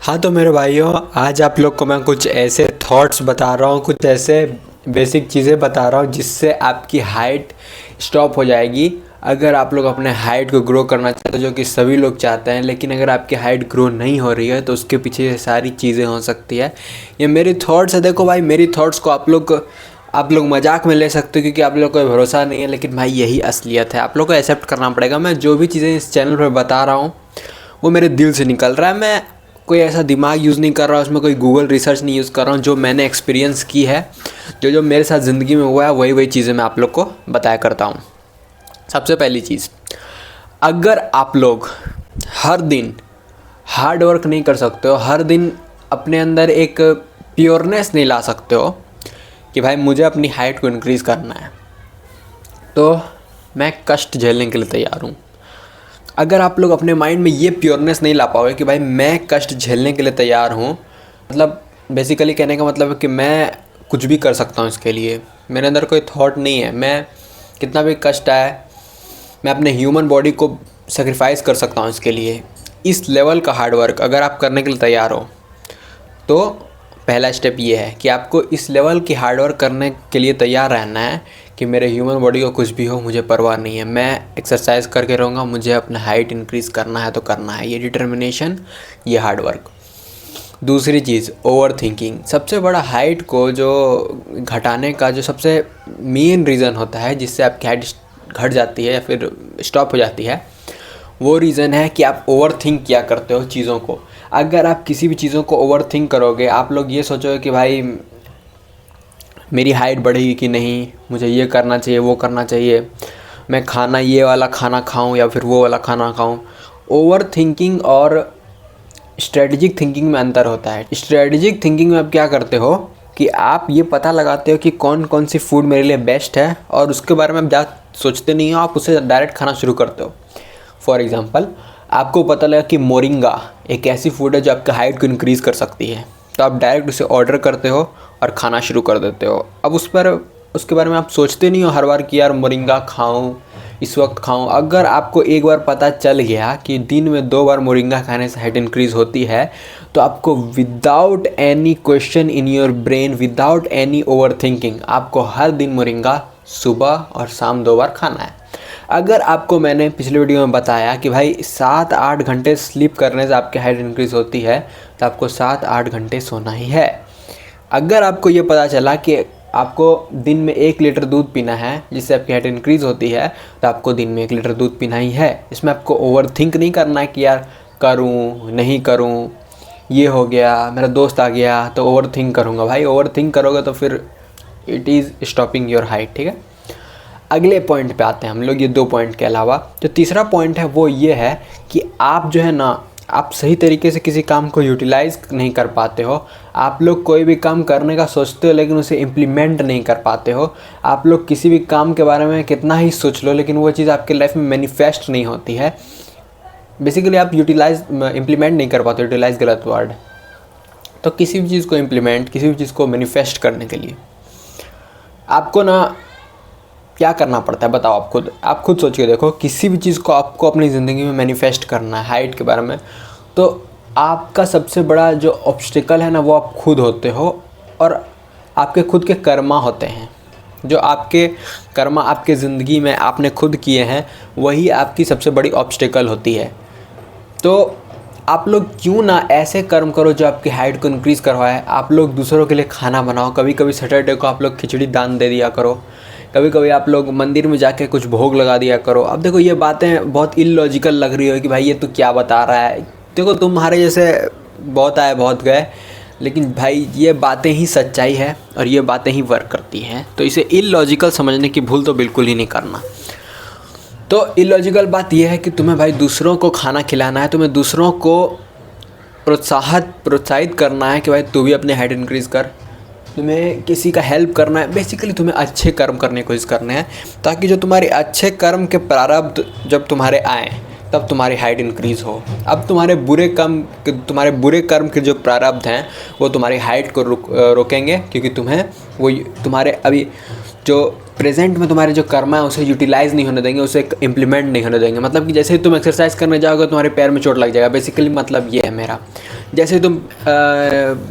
हाँ तो मेरे भाइयों, आज आप लोग को मैं कुछ ऐसे थॉट्स बता रहा हूँ, कुछ ऐसे बेसिक चीज़ें बता रहा हूँ जिससे आपकी हाइट स्टॉप हो जाएगी। अगर आप लोग अपने हाइट को ग्रो करना चाहते हो, जो कि सभी लोग चाहते हैं, लेकिन अगर आपकी हाइट ग्रो नहीं हो रही है तो उसके पीछे ये सारी चीज़ें हो सकती है। ये मेरी थॉट्स है। देखो भाई, मेरी थॉट्स को आप लोग मजाक में ले सकते हो क्योंकि आप लोग को भरोसा नहीं है, लेकिन भाई यही असलियत है। आप लोग को एक्सेप्ट करना पड़ेगा। मैं जो भी चीज़ें इस चैनल पर बता रहा हूँ वो मेरे दिल से निकल रहा है। मैं कोई ऐसा दिमाग यूज़ नहीं कर रहा हूँ, उसमें कोई गूगल रिसर्च नहीं यूज़ कर रहा हूँ। जो मैंने एक्सपीरियंस की है, जो जो मेरे साथ ज़िंदगी में हुआ है, वही वही चीज़ें मैं आप लोग को बताया करता हूँ। सबसे पहली चीज़, अगर आप लोग हर दिन हार्ड वर्क नहीं कर सकते हो, हर दिन अपने अंदर एक प्योरनेस नहीं ला सकते हो कि भाई मुझे अपनी हाइट को इंक्रीज़ करना है, तो मैं कष्ट झेलने के लिए तैयार हूँ। अगर आप लोग अपने माइंड में ये प्योरनेस नहीं ला पाओगे कि भाई मैं कष्ट झेलने के लिए तैयार हूँ, मतलब बेसिकली कहने का मतलब है कि मैं कुछ भी कर सकता हूँ इसके लिए, मेरे अंदर कोई थॉट नहीं है, मैं कितना भी कष्ट आए मैं अपने ह्यूमन बॉडी को सेक्रीफाइस कर सकता हूँ इसके लिए। इस लेवल का हार्ड वर्क अगर आप करने के लिए तैयार हो तो पहला स्टेप ये है कि आपको इस लेवल की हार्ड वर्क करने के लिए तैयार रहना है कि मेरे ह्यूमन बॉडी को कुछ भी हो मुझे परवाह नहीं है, मैं एक्सरसाइज करके रहूँगा, मुझे अपना हाइट इंक्रीज़ करना है तो करना है। ये डिटर्मिनेशन, ये हार्ड वर्क। दूसरी चीज़, ओवर थिंकिंग। सबसे बड़ा हाइट को जो घटाने का जो सबसे मेन रीज़न होता है जिससे आपकी हाइट घट जाती है या फिर स्टॉप हो जाती है, वो रीज़न है कि आप ओवर थिंक किया करते हो चीज़ों को। अगर आप किसी भी चीज़ों को ओवर थिंक करोगे, आप लोग ये सोचोगे कि भाई मेरी हाइट बढ़ेगी कि नहीं, मुझे ये करना चाहिए, वो करना चाहिए, मैं खाना ये वाला खाना खाऊं या फिर वो वाला खाना खाऊं। ओवर थिंकिंग और स्ट्रेटजिक थिंकिंग में अंतर होता है। स्ट्रेटजिक थिंकिंग में आप क्या करते हो कि आप ये पता लगाते हो कि कौन कौन सी फूड मेरे लिए बेस्ट है और उसके बारे में आप ज़्यादा सोचते नहीं हो, आप उसे डायरेक्ट खाना शुरू करते हो। फॉर एग्ज़ाम्पल, आपको पता लगा कि मोरिंगा एक ऐसी फूड है जो आपकी हाइट को इंक्रीज़ कर सकती है, तो आप डायरेक्ट उसे ऑर्डर करते हो और खाना शुरू कर देते हो। अब उसके बारे में आप सोचते नहीं हो हर बार कि यार मोरिंगा खाऊं, इस वक्त खाऊं। अगर आपको एक बार पता चल गया कि दिन में 2 बार मोरिंगा खाने से हाइट इंक्रीज़ होती है, तो आपको without any question in your brain, without any over thinking, आपको हर दिन मोरिंगा सुबह और शाम 2 बार खाना है। अगर आपको मैंने पिछले वीडियो में बताया कि भाई 7-8 घंटे स्लीप करने से आपकी हाइट इंक्रीज़ होती है, तो आपको 7-8 घंटे सोना ही है। अगर आपको ये पता चला कि आपको दिन में 1 लीटर दूध पीना है जिससे आपकी हाइट इंक्रीज़ होती है, तो आपको दिन में 1 लीटर दूध पीना ही है। इसमें आपको ओवर थिंक नहीं करना है कि यार करूँ नहीं करूँ, ये हो गया, मेरा दोस्त आ गया तो ओवर थिंक करूँगा। भाई ओवर थिंक करोगे तो फिर it is stopping your height. ठीक है, अगले पॉइंट पे आते हैं हम लोग। ये 2 पॉइंट के अलावा जो तीसरा पॉइंट है वो ये है कि आप जो है ना, आप सही तरीके से किसी काम को यूटिलाइज़ नहीं कर पाते हो। आप लोग कोई भी काम करने का सोचते हो लेकिन उसे इम्प्लीमेंट नहीं कर पाते हो। आप लोग किसी भी काम के बारे में कितना ही सोच लो लेकिन वो चीज़ आपके लाइफ में मैनिफेस्ट नहीं होती है। बेसिकली आप इम्प्लीमेंट नहीं कर पाते। यूटिलाइज़ गलत वर्ड। तो किसी भी चीज़ को इम्प्लीमेंट, किसी भी चीज़ को मैनिफेस्ट करने के लिए आपको ना क्या करना पड़ता है, बताओ आप खुद सोच के देखो। किसी भी चीज़ को आपको अपनी ज़िंदगी में मैनिफेस्ट करना है, हाइट के बारे में, तो आपका सबसे बड़ा जो ऑब्स्टिकल है ना, वो आप खुद होते हो और आपके खुद के कर्मा होते हैं। जो आपके कर्मा आपके ज़िंदगी में आपने खुद किए हैं, वही आपकी सबसे बड़ी ऑब्स्टिकल होती है। तो आप लोग क्यों ना ऐसे कर्म करो जो आपकी हाइट को इंक्रीज़ करवाए। आप लोग दूसरों के लिए खाना बनाओ। कभी कभी सैटरडे को आप लोग खिचड़ी दान दे दिया करो। कभी कभी आप लोग मंदिर में जाके कुछ भोग लगा दिया करो। अब देखो, ये बातें बहुत इलॉजिकल लग रही हो कि भाई ये तो क्या बता रहा है। देखो, तुम्हारे जैसे बहुत आए बहुत गए, लेकिन भाई ये बातें ही सच्चाई है और ये बातें ही वर्क करती हैं। तो इसे इलॉजिकल समझने की भूल तो बिल्कुल ही नहीं करना। तो इलॉजिकल बात यह है कि तुम्हें भाई दूसरों को खाना खिलाना है, तुम्हें दूसरों को प्रोत्साहित करना है कि भाई तू भी अपने हाइट इंक्रीज़ कर, तुम्हें किसी का हेल्प करना है। बेसिकली तुम्हें अच्छे कर्म करने की कोशिश करने हैं ताकि जो तुम्हारे अच्छे कर्म के प्रारब्ध जब तुम्हारे आएँ तब तुम्हारी हाइट इंक्रीज़ हो। अब तुम्हारे बुरे कर्म के जो प्रारब्ध हैं वो तुम्हारी हाइट को रोकेंगे, क्योंकि तुम्हारे अभी जो प्रेजेंट में तुम्हारे जो कर्म है उसे यूटिलाइज़ नहीं होने देंगे, उसे इम्प्लीमेंट नहीं होने देंगे। मतलब कि जैसे ही तुम एक्सरसाइज करने जाओगे तुम्हारे पैर में चोट लग जाएगा। बेसिकली मतलब ये है मेरा। जैसे तुम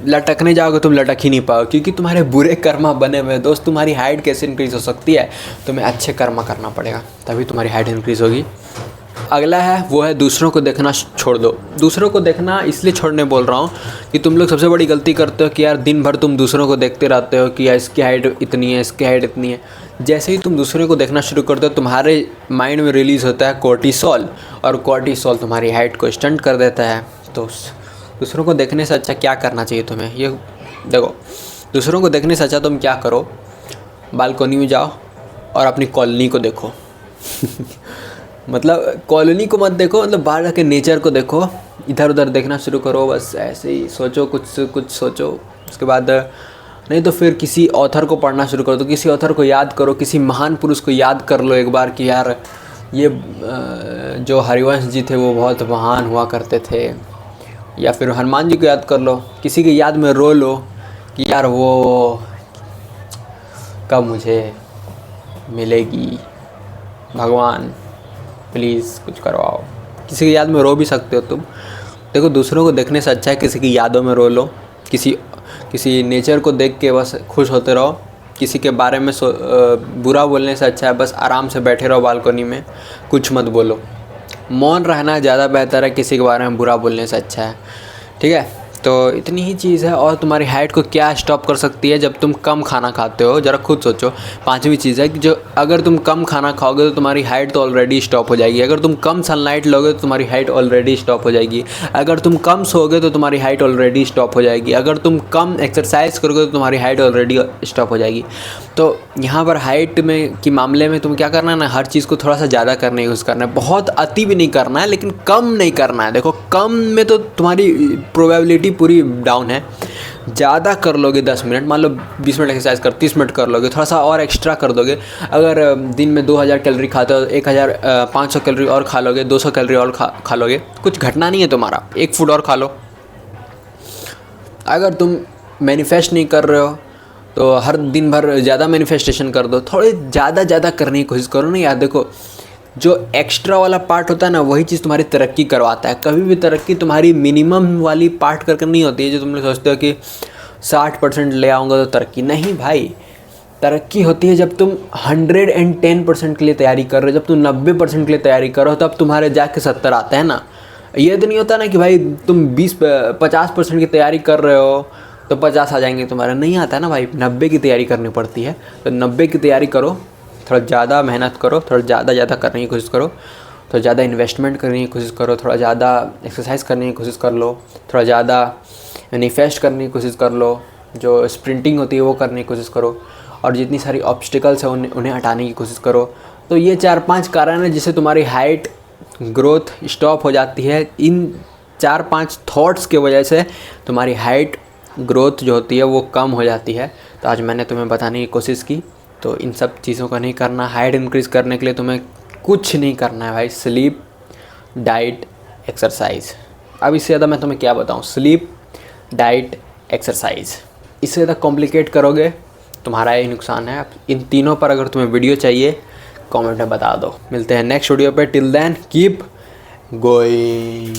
लटकने जाओगे तुम लटक ही नहीं पाओगे, क्योंकि तुम्हारे बुरे कर्मा बने हुए हैं। दोस्त तुम्हारी हाइट कैसे इंक्रीज़ हो सकती है? तुम्हें अच्छे कर्मा करना पड़ेगा, तभी तुम्हारी हाइट इंक्रीज़ होगी। अगला है वो है दूसरों को देखना छोड़ दो। दूसरों को देखना इसलिए छोड़ने बोल रहा हूँ कि तुम लोग सबसे बड़ी गलती करते हो कि यार दिन भर तुम दूसरों को देखते रहते हो कि यार इसकी हाइट इतनी है, इसकी हाइट इतनी है। जैसे ही तुम दूसरों को देखना शुरू करते हो तुम्हारे माइंड में रिलीज़ होता है कोर्टिसोल, और कोर्टिसोल तुम्हारी हाइट को स्टंट कर देता है। तो दूसरों को देखने से अच्छा क्या करना चाहिए तुम्हें, ये देखो। दूसरों को देखने से अच्छा तुम क्या करो, बालकोनी में जाओ और अपनी कॉलोनी को देखो मतलब कॉलोनी को मत देखो, मतलब बाहर जाके नेचर को देखो, इधर उधर देखना शुरू करो। बस ऐसे ही सोचो, कुछ सोचो। उसके बाद नहीं तो फिर किसी ऑथर को पढ़ना शुरू कर दो, किसी ऑथर को याद करो, किसी महान पुरुष को याद कर लो एक बार कि यार ये जो हरिवंश जी थे वो बहुत महान हुआ करते थे। या फिर हनुमान जी को याद कर लो, किसी की याद में रो लो कि यार वो कब मुझे मिलेगी, भगवान प्लीज़ कुछ करवाओ। किसी की याद में रो भी सकते हो तुम। देखो दूसरों को देखने से अच्छा है किसी की यादों में रो लो, किसी नेचर को देख के बस खुश होते रहो। किसी के बारे में बुरा बोलने से अच्छा है बस आराम से बैठे रहो बालकोनी में, कुछ मत बोलो। मौन रहना ज़्यादा बेहतर है किसी के बारे में बुरा बोलने से अच्छा है, ठीक है। तो इतनी ही चीज़ है। और तुम्हारी हाइट को क्या स्टॉप कर सकती है? जब तुम कम खाना खाते हो, ज़रा खुद सोचो। पांचवी चीज़ है कि जो अगर तुम कम खाना खाओगे तो तुम्हारी हाइट तो ऑलरेडी स्टॉप हो जाएगी। अगर तुम कम सनलाइट लोगे तो तुम्हारी हाइट ऑलरेडी स्टॉप हो जाएगी। अगर तुम कम सोओगे तो तुम्हारी हाइट ऑलरेडी स्टॉप हो जाएगी। अगर तुम कम एक्सरसाइज करोगे तो तुम्हारी हाइट ऑलरेडी स्टॉप हो जाएगी। तो यहाँ पर हाइट में के मामले में तुम क्या करना है ना, हर चीज़ को थोड़ा सा ज़्यादा करने की कोशिश करना है। बहुत अति भी नहीं करना है लेकिन कम नहीं करना है। देखो कम में तो तुम्हारी प्रोबेबिलिटी पूरी डाउन है। ज़्यादा कर लोगे 10 मिनट, मान लो 20 मिनट एक्सरसाइज कर 30 मिनट कर लोगे, थोड़ा सा और एक्स्ट्रा कर दोगे। अगर दिन में 2000 कैलोरी खाते हो 1500 कैलोरी और खा लोगे, 200 कैलोरी और खा लोगे, कुछ घटना नहीं है तुम्हारा। एक फूड और खा लो। अगर तुम मैनिफेस्ट नहीं कर रहे हो तो हर दिन भर ज़्यादा मैनिफेस्टेशन कर दो। थोड़ी ज़्यादा करने की कोशिश करो ना यार। देखो जो एक्स्ट्रा वाला पार्ट होता है ना वही चीज़ तुम्हारी तरक्की करवाता है। कभी भी तरक्की तुम्हारी मिनिमम वाली पार्ट करके नहीं होती है जो तुम लोग सोचते हो कि 60% ले आऊँगा तो तरक्की। नहीं भाई, तरक्की होती है जब तुम 110% के लिए तैयारी कर रहे हो, जब तुम 90% के लिए तैयारी करो तब तुम्हारे जाके 70 आते हैं ना। ये तो नहीं होता ना कि भाई तुम 50% की तैयारी कर रहे हो तो 50 आ जाएंगे तुम्हारा, नहीं आता है ना भाई। 90 की तैयारी करनी पड़ती है। तो 90 की तैयारी करो, थोड़ा ज़्यादा मेहनत करो, थोड़ा ज़्यादा करने की कोशिश करो, थोड़ा ज़्यादा इन्वेस्टमेंट करने की कोशिश करो, थोड़ा ज़्यादा एक्सरसाइज करने की कोशिश कर लो, थोड़ा ज़्यादा मैनिफेस्ट करने की कोशिश कर लो, जो स्प्रिंटिंग होती है वो करने की कोशिश करो, और जितनी सारी ऑब्स्टिकल्स हैं उन्हें हटाने की कोशिश करो। तो ये 4-5 कारण है जिससे तुम्हारी हाइट ग्रोथ स्टॉप हो जाती है। इन 4-5 थॉट्स के वजह से तुम्हारी हाइट ग्रोथ जो होती है वो कम हो जाती है। तो आज मैंने तुम्हें बताने की कोशिश की। तो इन सब चीज़ों का नहीं करना। हाइट इंक्रीज़ करने के लिए तुम्हें कुछ नहीं करना है भाई। Sleep, diet, exercise. अब इससे ज़्यादा मैं तुम्हें क्या बताऊँ। Sleep, diet, exercise. इससे ज़्यादा कॉम्प्लिकेट करोगे तुम्हारा ही नुकसान है। इन तीनों पर अगर तुम्हें वीडियो चाहिए कमेंट में बता दो। मिलते हैं नेक्स्ट वीडियो पे। Till then keep going.